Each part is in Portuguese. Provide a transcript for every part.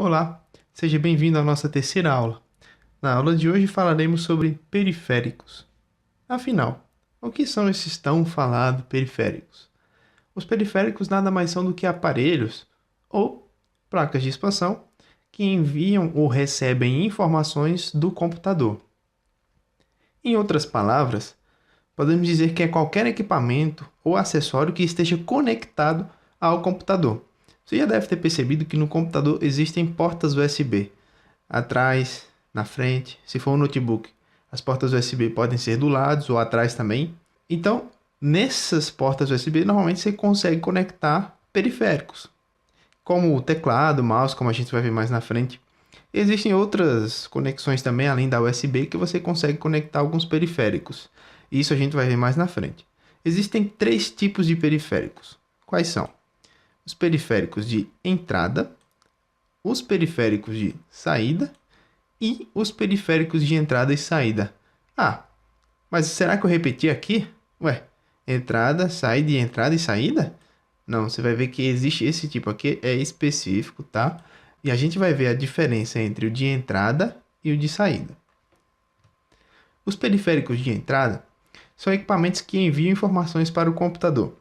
Olá, seja bem-vindo à nossa terceira aula. Na aula de hoje falaremos sobre periféricos. Afinal, o que são esses tão falados periféricos? Os periféricos nada mais são do que aparelhos ou placas de expansão que enviam ou recebem informações do computador. Em outras palavras, podemos dizer que é qualquer equipamento ou acessório que esteja conectado ao computador. Você já deve ter percebido que no computador existem portas USB. Atrás, na frente, se for um notebook, as portas USB podem ser do lado ou atrás também. Então, nessas portas USB, normalmente você consegue conectar periféricos, como o teclado, mouse, como a gente vai ver mais na frente. Existem outras conexões também, além da USB, que você consegue conectar alguns periféricos. Isso a gente vai ver mais na frente. Existem três tipos de periféricos. Quais são? Os periféricos de entrada, os periféricos de saída e os periféricos de entrada e saída. Ah, mas será que eu repeti aqui? Ué, entrada, entrada e saída? Não, você vai ver que existe esse tipo aqui, é específico, tá? E a gente vai ver a diferença entre o de entrada e o de saída. Os periféricos de entrada são equipamentos que enviam informações para o computador.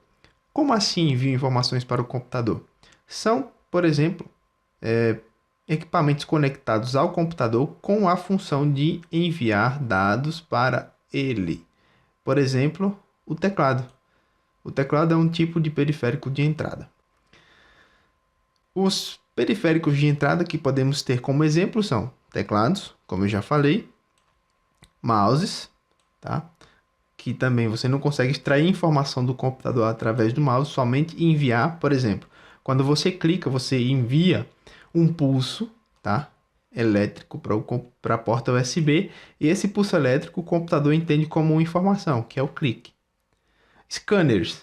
Como assim enviam informações para o computador? São, por exemplo, equipamentos conectados ao computador com a função de enviar dados para ele. Por exemplo, o teclado. O teclado é um tipo de periférico de entrada. Os periféricos de entrada que podemos ter como exemplo são teclados, como eu já falei, mouses, tá? Que também você não consegue extrair informação do computador através do mouse, somente enviar, por exemplo. Quando você clica, você envia um pulso, tá? Elétrico para a porta USB, e esse pulso elétrico o computador entende como uma informação, que é o clique. Scanners,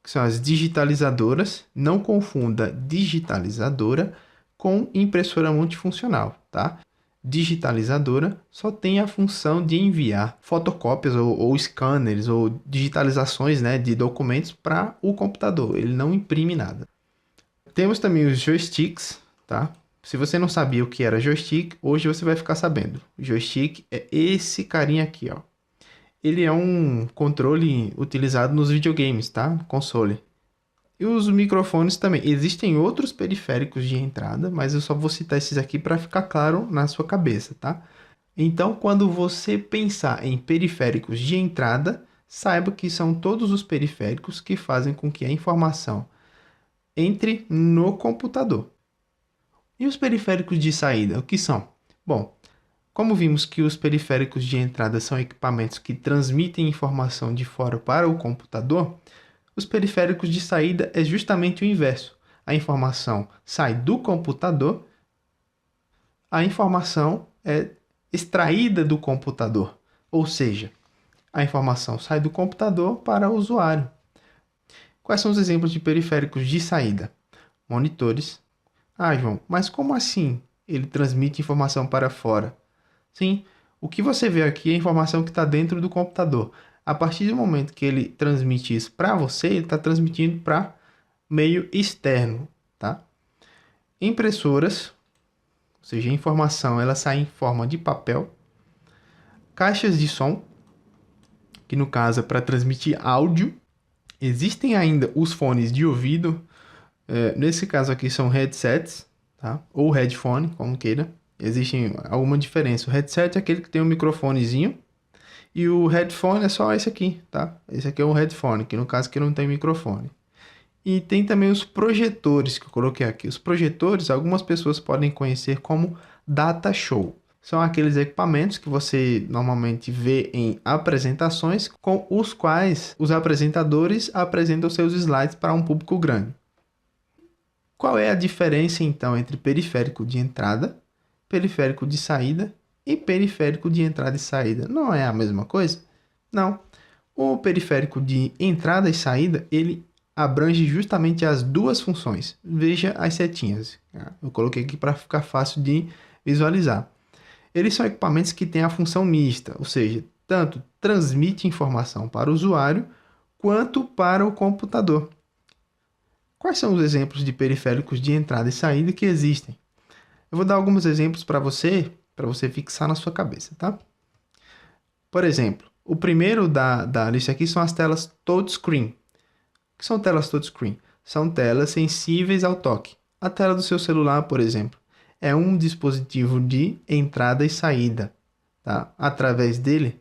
que são as digitalizadoras, não confunda digitalizadora com impressora multifuncional, tá? Digitalizadora só tem a função de enviar fotocópias ou scanners ou digitalizações, né, de documentos para o computador. Ele não imprime nada. Temos também os joysticks, tá? Se você não sabia o que era joystick, hoje você vai ficar sabendo. O joystick é esse carinha aqui, ó. Ele é um controle utilizado nos videogames, tá? Console. E os microfones também. Existem outros periféricos de entrada, mas eu só vou citar esses aqui para ficar claro na sua cabeça, tá? Então, quando você pensar em periféricos de entrada, saiba que são todos os periféricos que fazem com que a informação entre no computador. E os periféricos de saída, o que são? Bom, como vimos que os periféricos de entrada são equipamentos que transmitem informação de fora para o computador, os periféricos de saída é justamente o inverso. A informação sai do computador, a informação é extraída do computador, ou seja, a informação sai do computador para o usuário. Quais são os exemplos de periféricos de saída? Monitores. Ah, João, mas como assim ele transmite informação para fora? Sim, o que você vê aqui é a informação que está dentro do computador. A partir do momento que ele transmite isso para você, ele está transmitindo para meio externo, tá? Impressoras, ou seja, a informação ela sai em forma de papel. Caixas de som, que no caso é para transmitir áudio. Existem ainda os fones de ouvido, nesse caso aqui são headsets, tá? Ou headphone, como queira. Existe alguma diferença. O headset é aquele que tem um microfonezinho e o headphone é só esse aqui, tá? Esse aqui é um headphone, que no caso aqui não tem microfone. E tem também os projetores que eu coloquei aqui. Os projetores, algumas pessoas podem conhecer como data show. São aqueles equipamentos que você normalmente vê em apresentações com os quais os apresentadores apresentam seus slides para um público grande. Qual é a diferença então entre periférico de entrada, periférico de saída e periférico de entrada e saída? Não é a mesma coisa? Não. O periférico de entrada e saída, ele abrange justamente as duas funções. Veja as setinhas. Eu coloquei aqui para ficar fácil de visualizar. Eles são equipamentos que têm a função mista, ou seja, tanto transmite informação para o usuário quanto para o computador. Quais são os exemplos de periféricos de entrada e saída que existem? Eu vou dar alguns exemplos para você fixar na sua cabeça, tá? Por exemplo, o primeiro da lista aqui são as telas touchscreen. O que são telas touchscreen? São telas sensíveis ao toque. A tela do seu celular, por exemplo, é um dispositivo de entrada e saída, tá? Através dele,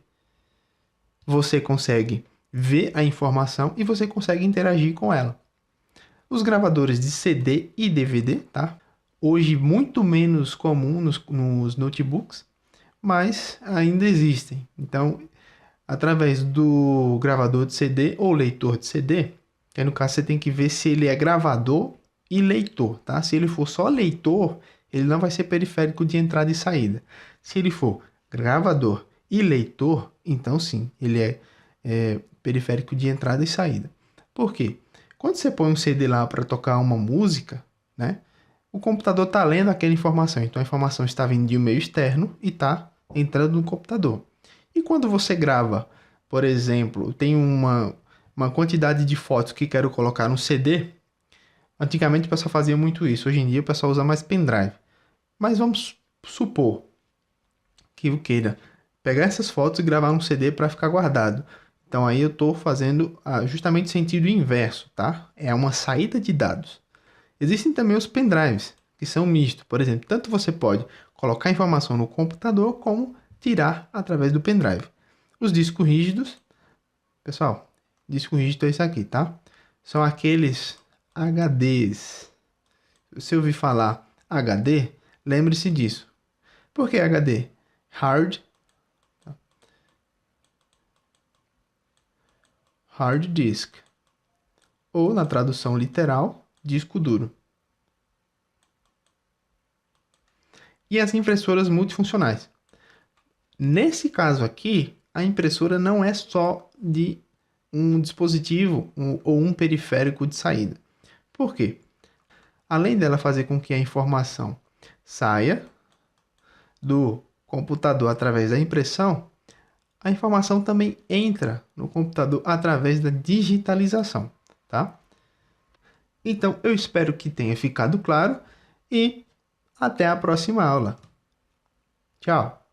você consegue ver a informação e você consegue interagir com ela. Os gravadores de CD e DVD, tá? Hoje muito menos comum nos notebooks, mas ainda existem. Então, através do gravador de CD ou leitor de CD, que aí no caso você tem que ver se ele é gravador e leitor, tá? Se ele for só leitor, ele não vai ser periférico de entrada e saída. Se ele for gravador e leitor, então sim, ele é periférico de entrada e saída. Por quê? Quando você põe um CD lá para tocar uma música, né? O computador está lendo aquela informação, então a informação está vindo de um meio externo e está entrando no computador. E quando você grava, por exemplo, tem uma quantidade de fotos que quero colocar no CD, antigamente o pessoal fazia muito isso, hoje em dia o pessoal usa mais pendrive. Mas vamos supor que eu queira pegar essas fotos e gravar um CD para ficar guardado. Então aí eu estou fazendo justamente sentido inverso, tá? É uma saída de dados. Existem também os pendrives, que são mistos. Por exemplo, tanto você pode colocar informação no computador como tirar através do pendrive. Os discos rígidos, pessoal, disco rígido é isso aqui, tá? São aqueles HDs. Se você ouvir falar HD, lembre-se disso. Por que HD? Hard disk. Ou, na tradução literal, disco duro. E as impressoras multifuncionais. Nesse caso aqui, a impressora não é só de um dispositivo ou um periférico de saída. Por quê? Além dela fazer com que a informação saia do computador através da impressão, a informação também entra no computador através da digitalização, tá? Então, eu espero que tenha ficado claro e até a próxima aula. Tchau!